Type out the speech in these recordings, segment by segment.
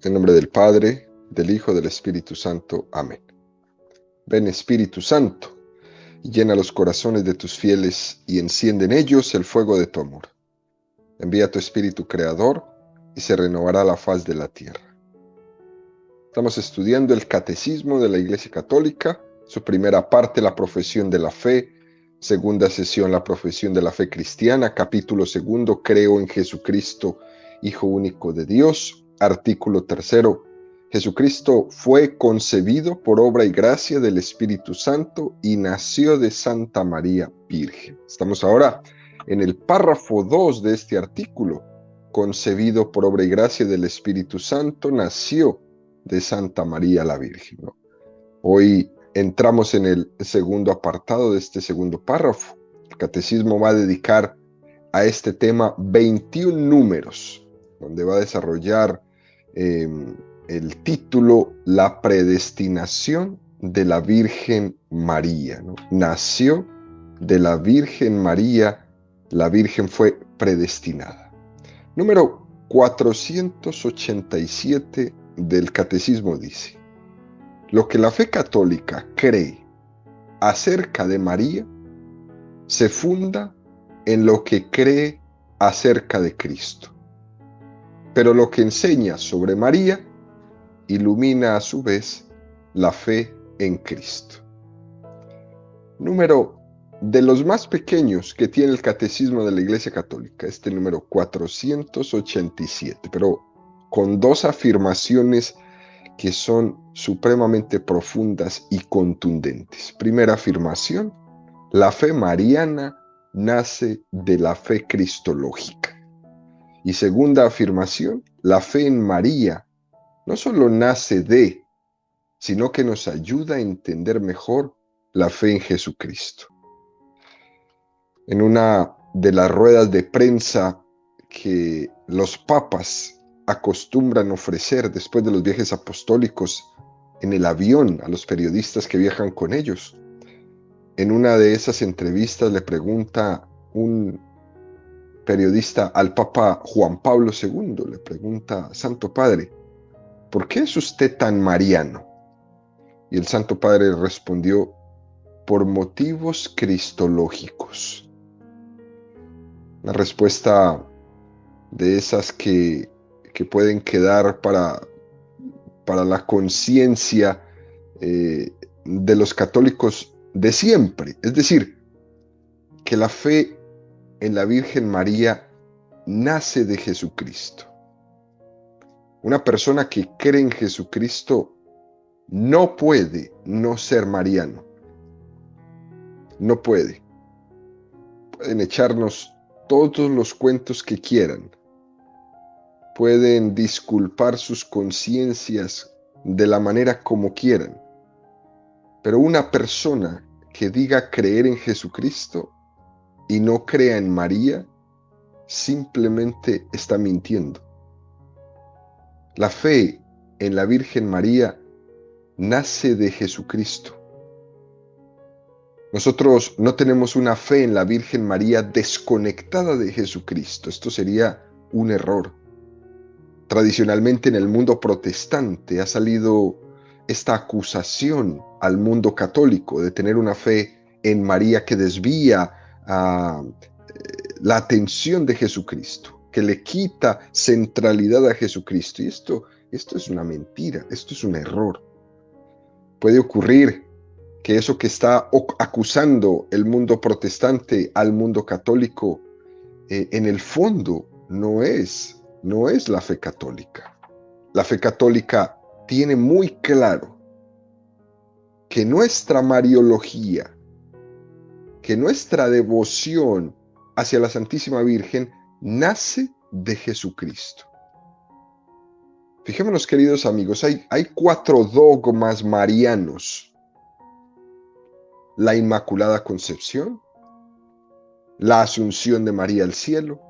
En nombre del Padre, del Hijo, del Espíritu Santo. Amén. Ven, Espíritu Santo, y llena los corazones de tus fieles y enciende en ellos el fuego de tu amor. Envía tu Espíritu Creador y se renovará la faz de la tierra. Estamos estudiando el Catecismo de la Iglesia Católica, su primera parte, la profesión de la fe, segunda sesión, la profesión de la fe cristiana, capítulo segundo, creo en Jesucristo, Hijo único de Dios, artículo tercero, Jesucristo fue concebido por obra y gracia del Espíritu Santo y nació de Santa María Virgen. Estamos ahora en el párrafo 2 de este artículo. Concebido por obra y gracia del Espíritu Santo, nació de Santa María la Virgen, ¿no? Hoy entramos en el segundo apartado de este segundo párrafo. El Catecismo va a dedicar a este tema 21 números, donde va a desarrollar el título La predestinación de la Virgen María, ¿no? Nació de la Virgen María, la Virgen fue predestinada. Número 487 del Catecismo dice: lo que la fe católica cree acerca de María se funda en lo que cree acerca de Cristo. Pero lo que enseña sobre María ilumina a su vez la fe en Cristo. Número de los más pequeños que tiene el Catecismo de la Iglesia Católica, este número 487, pero con dos afirmaciones que son supremamente profundas y contundentes. Primera afirmación: la fe mariana nace de la fe cristológica. Y segunda afirmación: la fe en María no solo nace de, sino que nos ayuda a entender mejor la fe en Jesucristo. En una de las ruedas de prensa que los papas acostumbran ofrecer después de los viajes apostólicos en el avión a los periodistas que viajan con ellos, en una de esas entrevistas le pregunta un periodista al Papa Juan Pablo II, le pregunta: Santo Padre, ¿por qué es usted tan mariano? Y el Santo Padre respondió: por motivos cristológicos. Una respuesta de esas que pueden quedar para la conciencia de los católicos de siempre. Es decir, que la fe en la Virgen María nace de Jesucristo. Una persona que cree en Jesucristo no puede no ser mariano. No puede. Pueden echarnos todos los cuentos que quieran. Pueden disculpar sus conciencias de la manera como quieran. Pero una persona que diga creer en Jesucristo y no crea en María, simplemente está mintiendo. La fe en la Virgen María nace de Jesucristo. Nosotros no tenemos una fe en la Virgen María desconectada de Jesucristo. Esto sería un error. Tradicionalmente en el mundo protestante ha salido esta acusación al mundo católico de tener una fe en María que desvía la atención de Jesucristo, que le quita centralidad a Jesucristo. Y esto es una mentira, esto es un error. Puede ocurrir que eso que está acusando el mundo protestante al mundo católico, en el fondo no es la fe católica. La fe católica tiene muy claro que nuestra mariología, que nuestra devoción hacia la Santísima Virgen nace de Jesucristo. Fijémonos, queridos amigos, hay 4 dogmas marianos: la Inmaculada Concepción, la Asunción de María al cielo,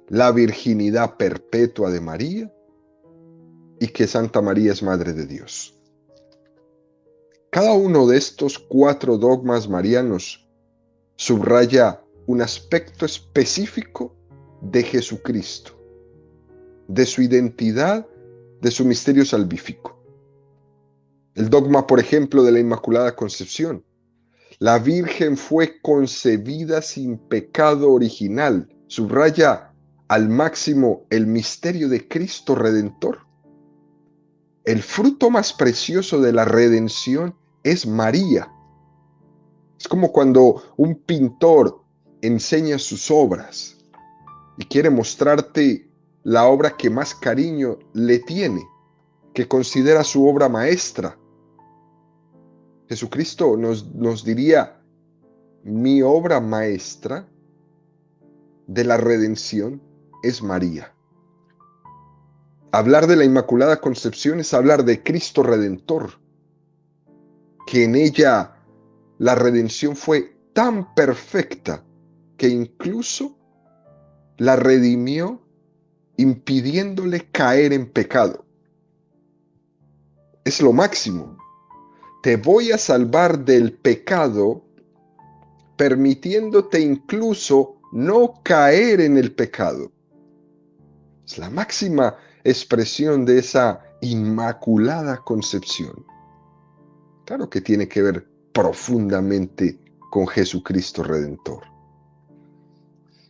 la virginidad perpetua de María y que Santa María es Madre de Dios. Cada uno de estos 4 dogmas marianos subraya un aspecto específico de Jesucristo, de su identidad de su misterio salvífico. El dogma, por ejemplo, de la Inmaculada Concepción. La Virgen fue concebida sin pecado original. Subraya al máximo el misterio de Cristo Redentor. El fruto más precioso de la redención es María. Es como cuando un pintor enseña sus obras y quiere mostrarte la obra que más cariño le tiene, que considera su obra maestra. Jesucristo nos diría, mi obra maestra de la redención es María. Hablar de la Inmaculada Concepción es hablar de Cristo Redentor, que en ella la redención fue tan perfecta que incluso la redimió impidiéndole caer en pecado. Es lo máximo. Te voy a salvar del pecado, permitiéndote incluso no caer en el pecado. Es la máxima expresión de esa Inmaculada Concepción. Claro que tiene que ver profundamente con Jesucristo Redentor.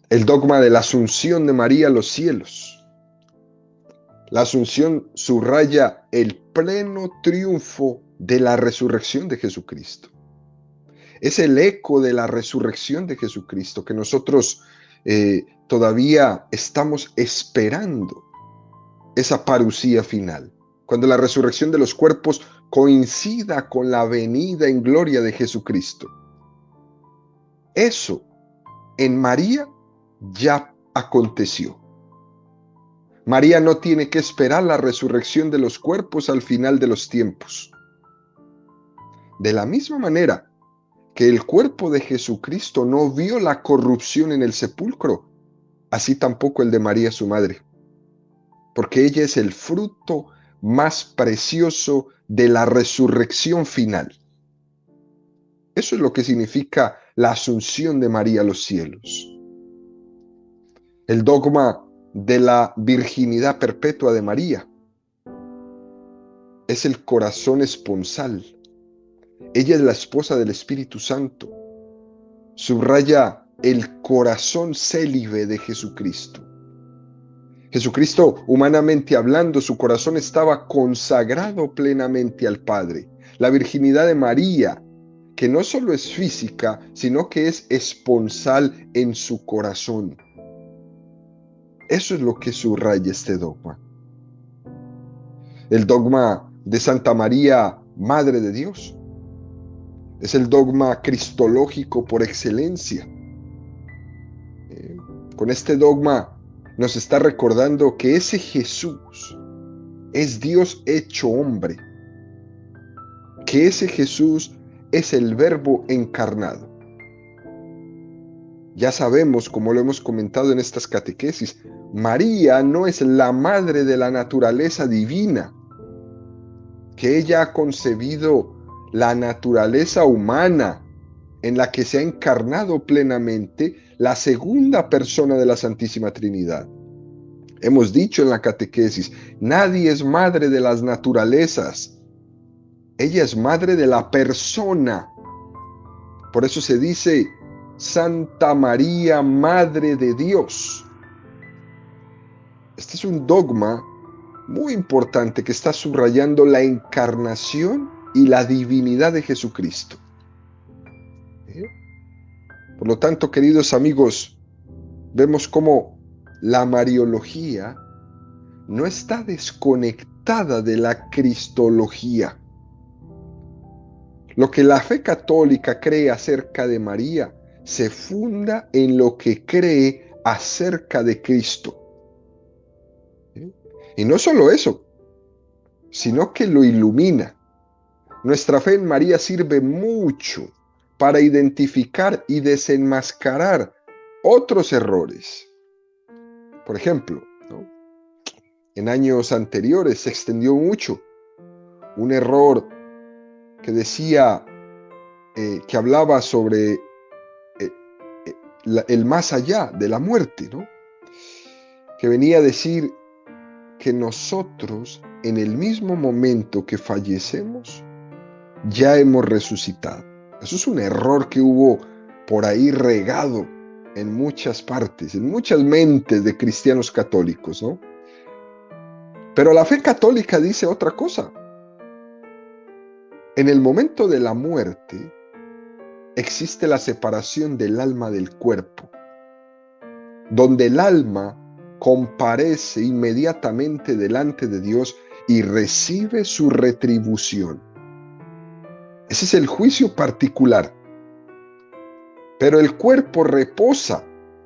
El dogma de la Asunción de María a los cielos. La Asunción subraya el pleno triunfo de la resurrección de Jesucristo. Es el eco de la resurrección de Jesucristo que nosotros todavía estamos esperando esa parusía final, cuando la resurrección de los cuerpos coincida con la venida en gloria de Jesucristo. Eso en María ya aconteció. María no tiene que esperar la resurrección de los cuerpos al final de los tiempos. De la misma manera que el cuerpo de Jesucristo no vio la corrupción en el sepulcro, así tampoco el de María su madre, porque ella es el fruto más precioso de la resurrección final. Eso es lo que significa la asunción de María a los cielos. El dogma de la virginidad perpetua de María es el corazón esponsal. Ella es la esposa del Espíritu Santo. Subraya el corazón célibe de Jesucristo. Jesucristo, humanamente hablando, su corazón estaba consagrado plenamente al Padre. La virginidad de María, que no solo es física, sino que es esponsal en su corazón. Eso es lo que subraya este dogma. El dogma de Santa María, Madre de Dios, es el dogma cristológico por excelencia. Con este dogma nos está recordando que ese Jesús es Dios hecho hombre, que ese Jesús es el Verbo encarnado. Ya sabemos, como lo hemos comentado en estas catequesis, María no es la madre de la naturaleza divina, que ella ha concebido la naturaleza humana en la que se ha encarnado plenamente la segunda persona de la Santísima Trinidad. Hemos dicho en la catequesis, nadie es madre de las naturalezas. Ella es madre de la persona. Por eso se dice Santa María, Madre de Dios. Este es un dogma muy importante que está subrayando la encarnación y la divinidad de Jesucristo. Por lo tanto, queridos amigos, vemos cómo la Mariología no está desconectada de la Cristología. Lo que la fe católica cree acerca de María se funda en lo que cree acerca de Cristo. Y no solo eso, sino que lo ilumina. Nuestra fe en María sirve mucho para identificar y desenmascarar otros errores. Por ejemplo, en años anteriores se extendió mucho un error que decía, que hablaba sobre el más allá de la muerte, ¿no? Que venía a decir que nosotros en el mismo momento que fallecemos, ya hemos resucitado. Eso es un error que hubo por ahí regado en muchas partes, en muchas mentes de cristianos católicos, ¿no? Pero la fe católica dice otra cosa. En el momento de la muerte existe la separación del alma del cuerpo, donde el alma comparece inmediatamente delante de Dios y recibe su retribución. Ese es el juicio particular. Pero el cuerpo reposa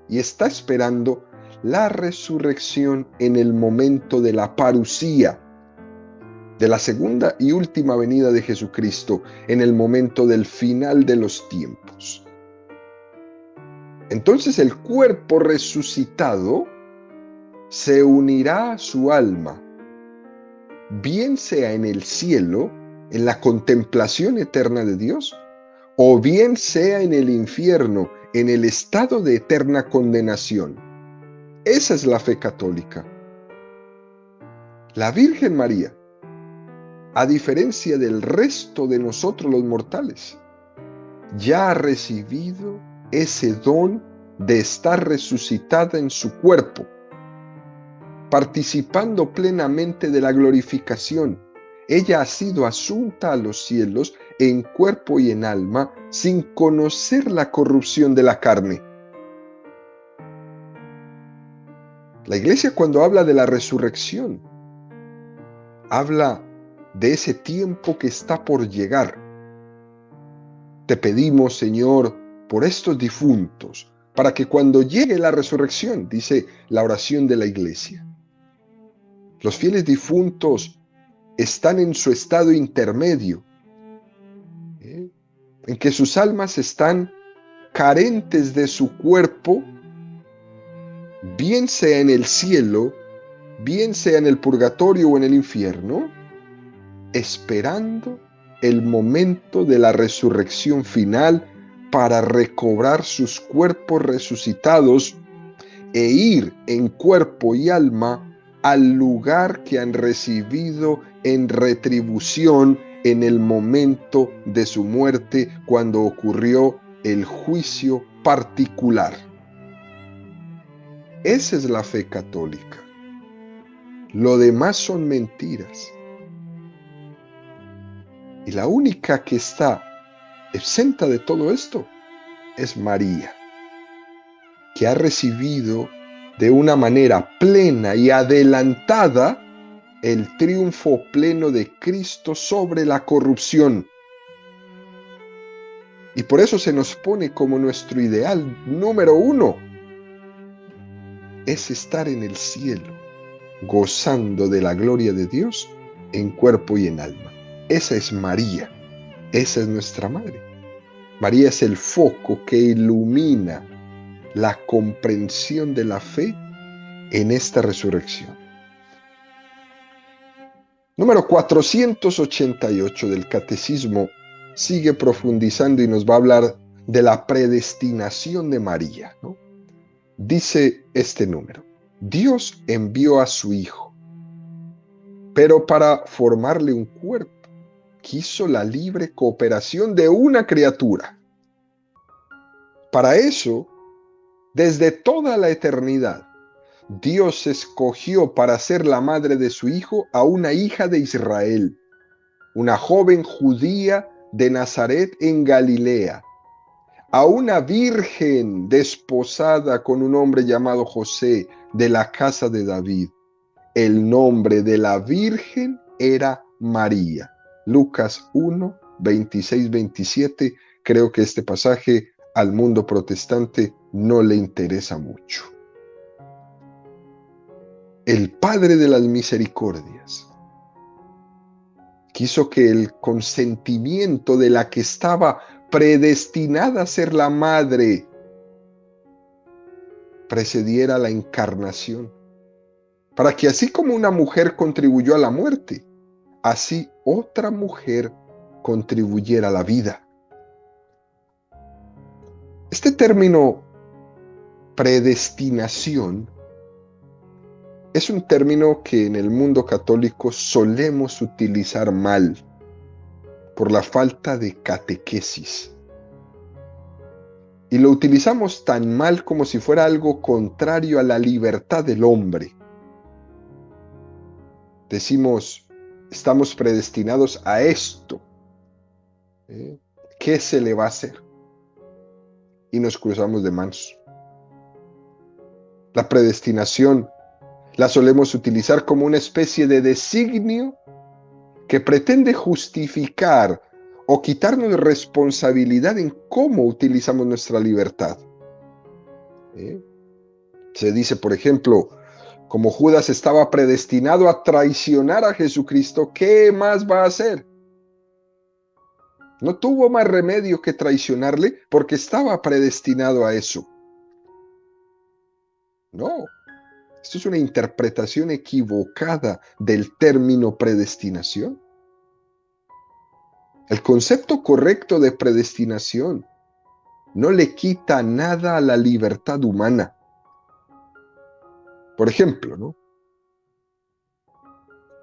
y está esperando la resurrección en el momento de la parusía, de la segunda y última venida de Jesucristo, en el momento del final de los tiempos. Entonces el cuerpo resucitado se unirá a su alma, bien sea en el cielo, en la contemplación eterna de Dios, o bien sea en el infierno, en el estado de eterna condenación. Esa es la fe católica. La Virgen María, a diferencia del resto de nosotros los mortales, ya ha recibido ese don de estar resucitada en su cuerpo, participando plenamente de la glorificación. Ella ha sido asunta a los cielos en cuerpo y en alma, sin conocer la corrupción de la carne. La Iglesia, cuando habla de la resurrección, habla de ese tiempo que está por llegar. Te pedimos, Señor, por estos difuntos, para que cuando llegue la resurrección, dice la oración de la Iglesia, los fieles difuntos están en su estado intermedio, en que sus almas están carentes de su cuerpo, bien sea en el cielo, bien sea en el purgatorio o en el infierno, esperando el momento de la resurrección final para recobrar sus cuerpos resucitados e ir en cuerpo y alma al lugar que han recibido en retribución en el momento de su muerte, cuando ocurrió el juicio particular. Esa es la fe católica. Lo demás son mentiras. Y la única que está exenta de todo esto es María, que ha recibido de una manera plena y adelantada el triunfo pleno de Cristo sobre la corrupción. Y por eso se nos pone como nuestro ideal número 1, es estar en el cielo, gozando de la gloria de Dios en cuerpo y en alma. Esa es María, esa es nuestra Madre. María es el foco que ilumina la comprensión de la fe en esta resurrección. Número 488 del Catecismo sigue profundizando y nos va a hablar de la predestinación de María, ¿no? Dice este número: Dios envió a su Hijo, pero para formarle un cuerpo, quiso la libre cooperación de una criatura. Para eso, desde toda la eternidad, Dios escogió para ser la madre de su Hijo a una hija de Israel, una joven judía de Nazaret en Galilea, a una virgen desposada con un hombre llamado José de la casa de David. El nombre de la virgen era María. Lucas 1, 26, 27. Creo que este pasaje al mundo protestante no le interesa mucho. El Padre de las Misericordias quiso que el consentimiento de la que estaba predestinada a ser la madre precediera la encarnación, para que así como una mujer contribuyó a la muerte, así otra mujer contribuyera a la vida. Este término predestinación Es un término que en el mundo católico solemos utilizar mal por la falta de catequesis. Y lo utilizamos tan mal como si fuera algo contrario a la libertad del hombre. Decimos, estamos predestinados a esto. ¿Qué se le va a hacer? Y nos cruzamos de manos. La predestinación la solemos utilizar como una especie de designio que pretende justificar o quitarnos responsabilidad en cómo utilizamos nuestra libertad. Se dice, por ejemplo, como Judas estaba predestinado a traicionar a Jesucristo, ¿qué más va a hacer? No tuvo más remedio que traicionarle porque estaba predestinado a eso. No, esto es una interpretación equivocada del término predestinación. El concepto correcto de predestinación no le quita nada a la libertad humana. Por ejemplo, ¿no?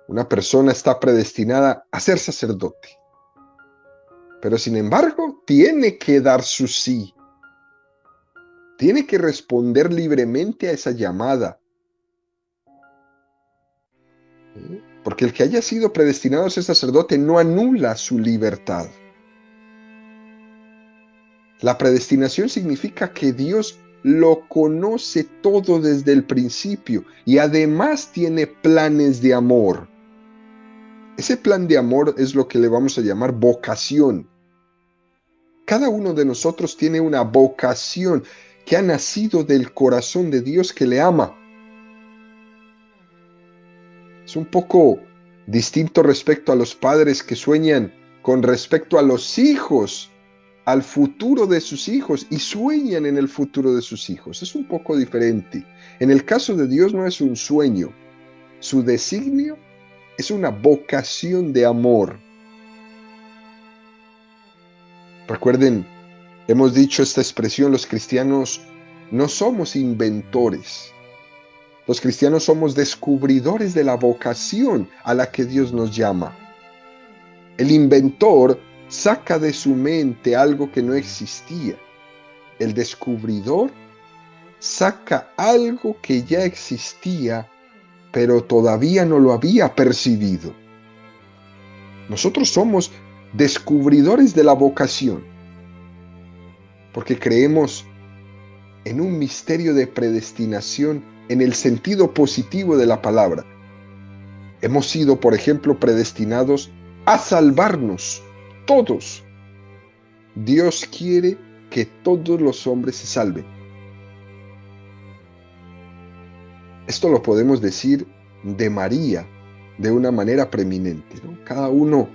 Una persona está predestinada a ser sacerdote, pero sin embargo tiene que dar su sí. Tiene que responder libremente a esa llamada. Porque el que haya sido predestinado a ser sacerdote no anula su libertad. La predestinación significa que Dios lo conoce todo desde el principio y además tiene planes de amor. Ese plan de amor es lo que le vamos a llamar vocación. Cada uno de nosotros tiene una vocación que ha nacido del corazón de Dios que le ama. Es un poco distinto respecto a los padres que sueñan con respecto a los hijos, al futuro de sus hijos y sueñan en el futuro de sus hijos. Es un poco diferente. En el caso de Dios no es un sueño. Su designio es una vocación de amor. Recuerden, hemos dicho esta expresión, los cristianos no somos inventores. Los cristianos somos descubridores de la vocación a la que Dios nos llama. El inventor saca de su mente algo que no existía. El descubridor saca algo que ya existía, pero todavía no lo había percibido. Nosotros somos descubridores de la vocación, porque creemos en un misterio de predestinación en el sentido positivo de la palabra. Hemos sido, por ejemplo, predestinados a salvarnos, todos. Dios quiere que todos los hombres se salven. Esto lo podemos decir de María de una manera preeminente, ¿no? Cada uno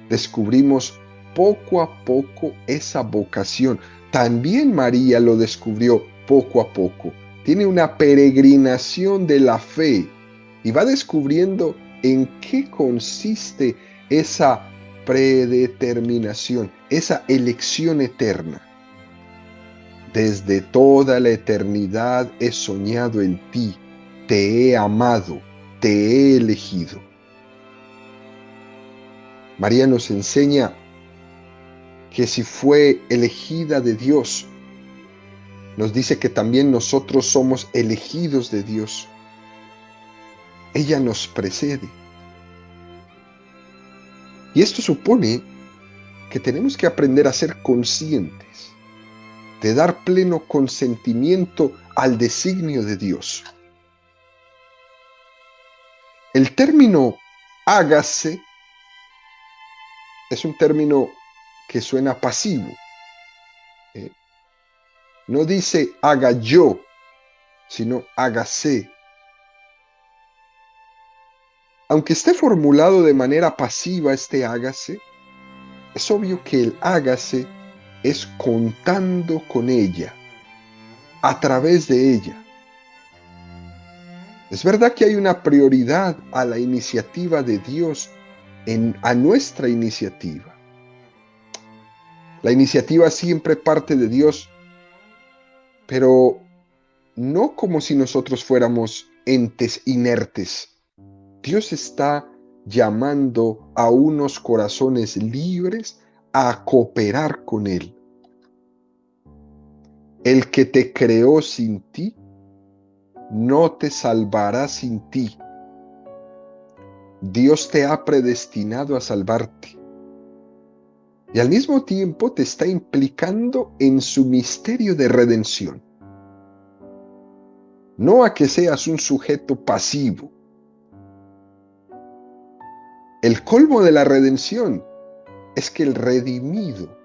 descubrimos poco a poco esa vocación. También María lo descubrió poco a poco. Tiene una peregrinación de la fe y va descubriendo en qué consiste esa predeterminación, esa elección eterna. Desde toda la eternidad he soñado en ti, te he amado, te he elegido. María nos enseña que si fue elegida de Dios, nos dice que también nosotros somos elegidos de Dios. Ella nos precede. Y esto supone que tenemos que aprender a ser conscientes de dar pleno consentimiento al designio de Dios. El término hágase es un término que suena pasivo. No dice haga yo, sino hágase. Aunque esté formulado de manera pasiva este hágase, es obvio que el hágase es contando con ella, a través de ella. Es verdad que hay una prioridad a la iniciativa de Dios a nuestra iniciativa. La iniciativa siempre parte de Dios, pero no como si nosotros fuéramos entes inertes. Dios está llamando a unos corazones libres a cooperar con Él. El que te creó sin ti, no te salvará sin ti. Dios te ha predestinado a salvarte. Y al mismo tiempo te está implicando en su misterio de redención. No a que seas un sujeto pasivo. El colmo de la redención es que el redimido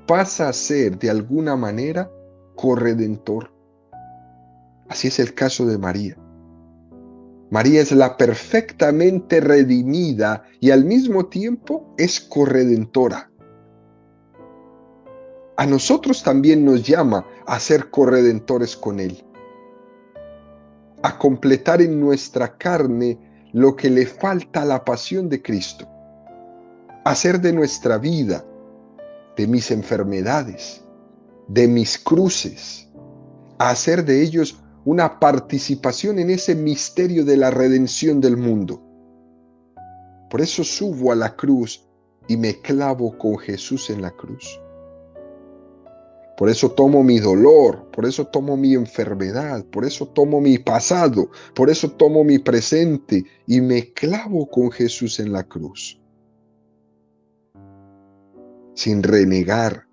pasa a ser de alguna manera corredentor. Así es el caso de María. María es la perfectamente redimida y al mismo tiempo es corredentora. A nosotros también nos llama a ser corredentores con Él, a completar en nuestra carne lo que le falta a la pasión de Cristo, a hacer de nuestra vida, de mis enfermedades, de mis cruces, a hacer de ellos una participación en ese misterio de la redención del mundo. Por eso subo a la cruz y me clavo con Jesús en la cruz. Por eso tomo mi dolor, por eso tomo mi enfermedad, por eso tomo mi pasado, por eso tomo mi presente y me clavo con Jesús en la cruz. Sin renegar,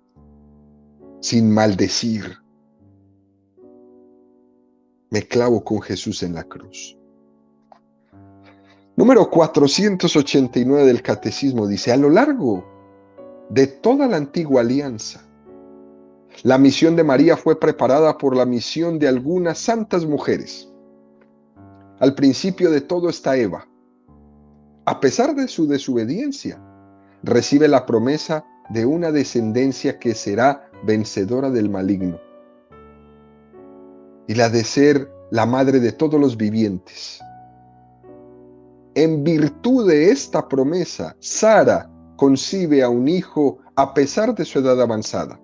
sin maldecir. Me clavo con Jesús en la cruz. Número 489 del Catecismo dice: a lo largo de toda la antigua alianza, la misión de María fue preparada por la misión de algunas santas mujeres. Al principio de todo está Eva. A pesar de su desobediencia, recibe la promesa de una descendencia que será vencedora del maligno y la de ser la madre de todos los vivientes. En virtud de esta promesa, Sara concibe a un hijo a pesar de su edad avanzada.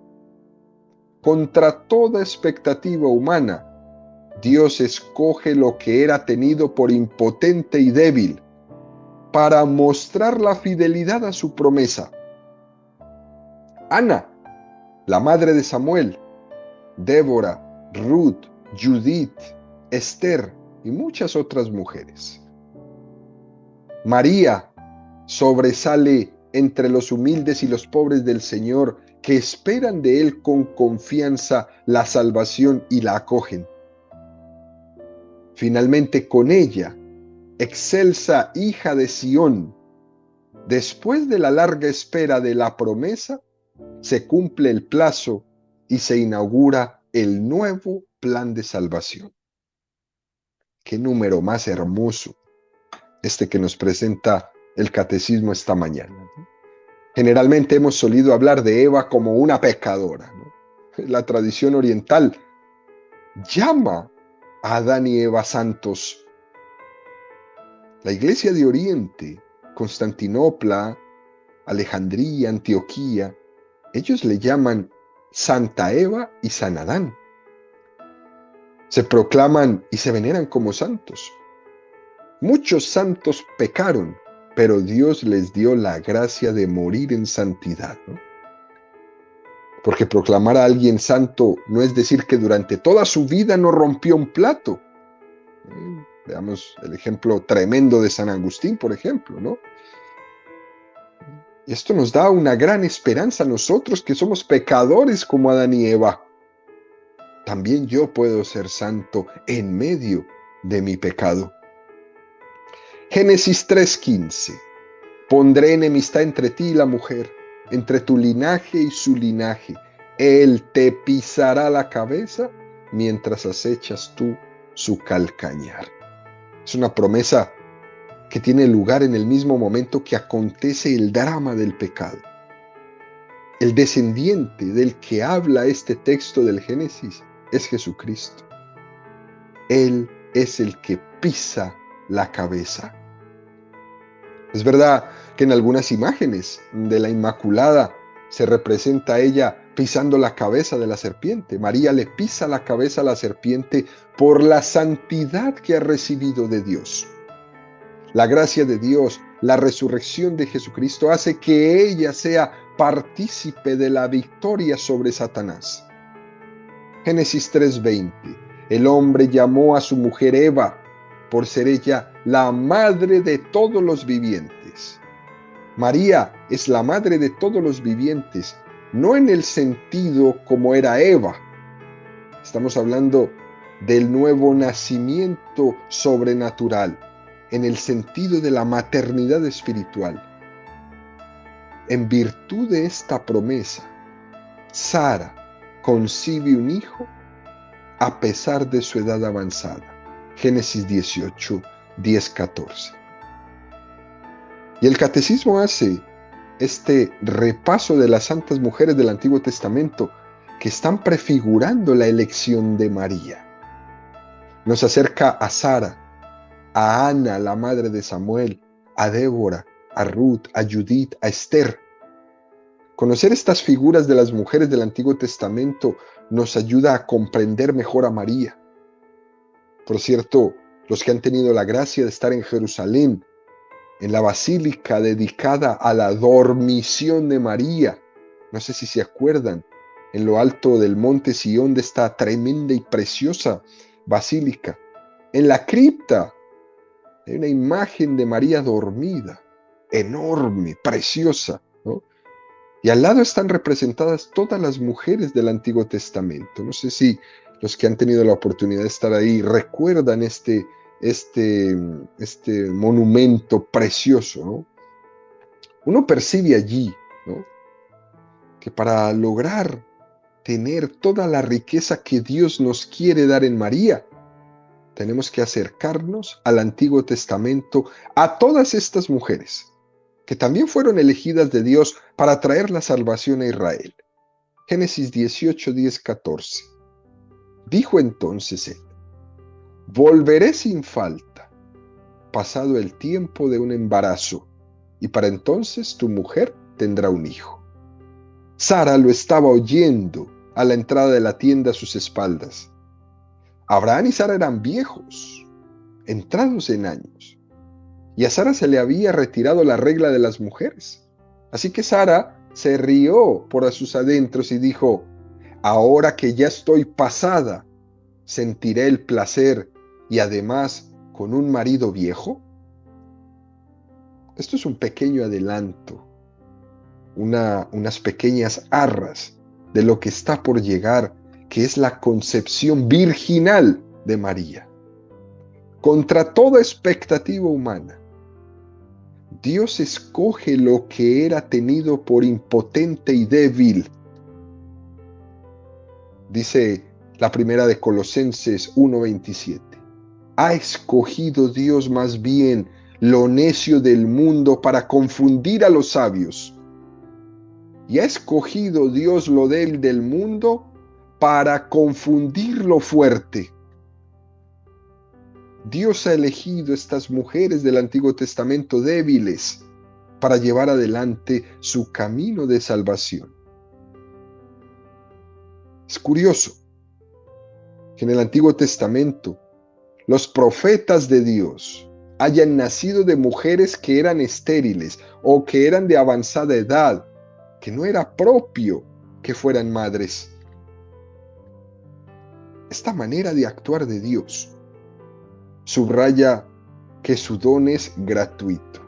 Contra toda expectativa humana, Dios escoge lo que era tenido por impotente y débil para mostrar la fidelidad a su promesa. Ana, la madre de Samuel, Débora, Ruth, Judith, Esther y muchas otras mujeres. María sobresale entre los humildes y los pobres del Señor que esperan de Él con confianza la salvación y la acogen. Finalmente, con ella, excelsa hija de Sión, después de la larga espera de la promesa, se cumple el plazo y se inaugura el nuevo plan de salvación. Qué número más hermoso este que nos presenta el Catecismo esta mañana. Generalmente hemos solido hablar de Eva como una pecadora, ¿no? La tradición oriental llama a Adán y Eva santos. La Iglesia de Oriente, Constantinopla, Alejandría, Antioquía, ellos le llaman Santa Eva y San Adán. Se proclaman y se veneran como santos. Muchos santos pecaron, pero Dios les dio la gracia de morir en santidad, ¿no? Porque proclamar a alguien santo no es decir que durante toda su vida no rompió un plato. Veamos el ejemplo tremendo de San Agustín, por ejemplo, ¿no? Y esto nos da una gran esperanza a nosotros que somos pecadores como Adán y Eva. También yo puedo ser santo en medio de mi pecado. Génesis 3:15. Pondré enemistad entre ti y la mujer, entre tu linaje y su linaje. Él te pisará la cabeza mientras acechas tú su calcañar. Es una promesa que tiene lugar en el mismo momento que acontece el drama del pecado. El descendiente del que habla este texto del Génesis es Jesucristo. Él es el que pisa la cabeza. Es verdad que en algunas imágenes de la Inmaculada se representa a ella pisando la cabeza de la serpiente. María le pisa la cabeza a la serpiente por la santidad que ha recibido de Dios. La gracia de Dios, la resurrección de Jesucristo hace que ella sea partícipe de la victoria sobre Satanás. Génesis 3:20. El hombre llamó a su mujer Eva, por ser ella la madre de todos los vivientes. María es la madre de todos los vivientes, no en el sentido como era Eva. Estamos hablando del nuevo nacimiento sobrenatural, en el sentido de la maternidad espiritual. En virtud de esta promesa, Sara concibe un hijo a pesar de su edad avanzada. Génesis 18, 10, 14. Y el catecismo hace este repaso de las santas mujeres del Antiguo Testamento que están prefigurando la elección de María. Nos acerca a Sara, a Ana, la madre de Samuel, a Débora, a Ruth, a Judith, a Esther. Conocer estas figuras de las mujeres del Antiguo Testamento nos ayuda a comprender mejor a María. Por cierto, los que han tenido la gracia de estar en Jerusalén, en la basílica dedicada a la dormición de María, no sé si se acuerdan, en lo alto del monte Sión de esta tremenda y preciosa basílica, en la cripta hay una imagen de María dormida, enorme, preciosa, ¿no? Y al lado están representadas todas las mujeres del Antiguo Testamento. No sé si los que han tenido la oportunidad de estar ahí recuerdan este monumento precioso, ¿no? Uno percibe allí, ¿no?, que para lograr tener toda la riqueza que Dios nos quiere dar en María, tenemos que acercarnos al Antiguo Testamento, a todas estas mujeres, que también fueron elegidas de Dios para traer la salvación a Israel. Génesis 18, 10, 14. Dijo entonces él: volveré sin falta, pasado el tiempo de un embarazo, y para entonces tu mujer tendrá un hijo. Sara lo estaba oyendo a la entrada de la tienda a sus espaldas. Abraham y Sara eran viejos, entrados en años, y a Sara se le había retirado la regla de las mujeres. Así que Sara se rió por sus adentros y dijo: ahora que ya estoy pasada, ¿sentiré el placer y además con un marido viejo? Esto es un pequeño adelanto, unas pequeñas arras de lo que está por llegar, que es la concepción virginal de María. Contra toda expectativa humana, Dios escoge lo que era tenido por impotente y débil. Dice la primera de Colosenses 1:27. Ha escogido Dios más bien lo necio del mundo para confundir a los sabios. Y ha escogido Dios lo débil del mundo para confundir lo fuerte. Dios ha elegido estas mujeres del Antiguo Testamento débiles para llevar adelante su camino de salvación. Es curioso que en el Antiguo Testamento los profetas de Dios hayan nacido de mujeres que eran estériles o que eran de avanzada edad, que no era propio que fueran madres. Esta manera de actuar de Dios subraya que su don es gratuito,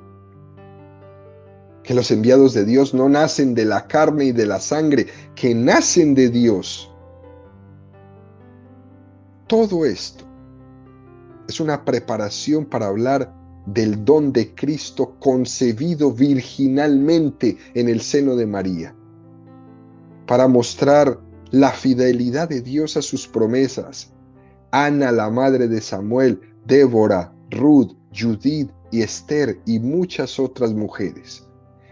que los enviados de Dios no nacen de la carne y de la sangre, que nacen de Dios. Todo esto es una preparación para hablar del don de Cristo concebido virginalmente en el seno de María, para mostrar la fidelidad de Dios a sus promesas. Ana, la madre de Samuel, Débora, Ruth, Judith y Esther y muchas otras mujeres.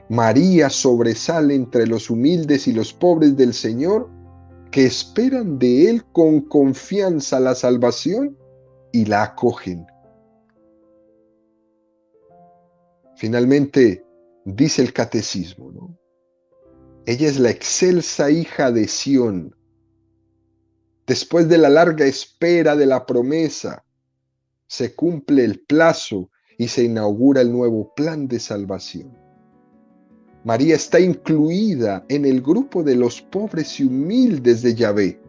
María sobresale entre los humildes y los pobres del Señor, que esperan de Él con confianza la salvación y la acogen. Finalmente, dice el catecismo, ¿no?, Ella es la excelsa hija de Sión. Después de la larga espera de la promesa, se cumple el plazo y se inaugura el nuevo plan de salvación. María está incluida en el grupo de los pobres y humildes de Yahvé.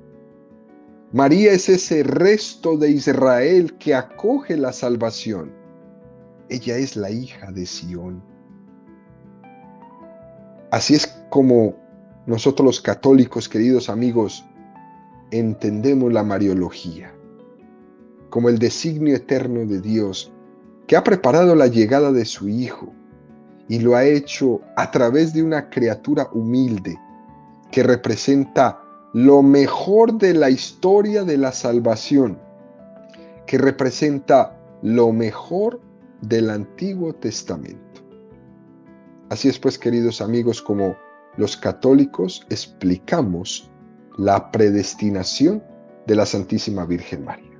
María es ese resto de Israel que acoge la salvación. Ella es la hija de Sión. Así es como nosotros los católicos, queridos amigos, entendemos la Mariología como el designio eterno de Dios que ha preparado la llegada de su Hijo y lo ha hecho a través de una criatura humilde que representa lo mejor de la historia de la salvación, que representa lo mejor del Antiguo Testamento. Así es pues, queridos amigos, como los católicos explicamos la predestinación de la Santísima Virgen María.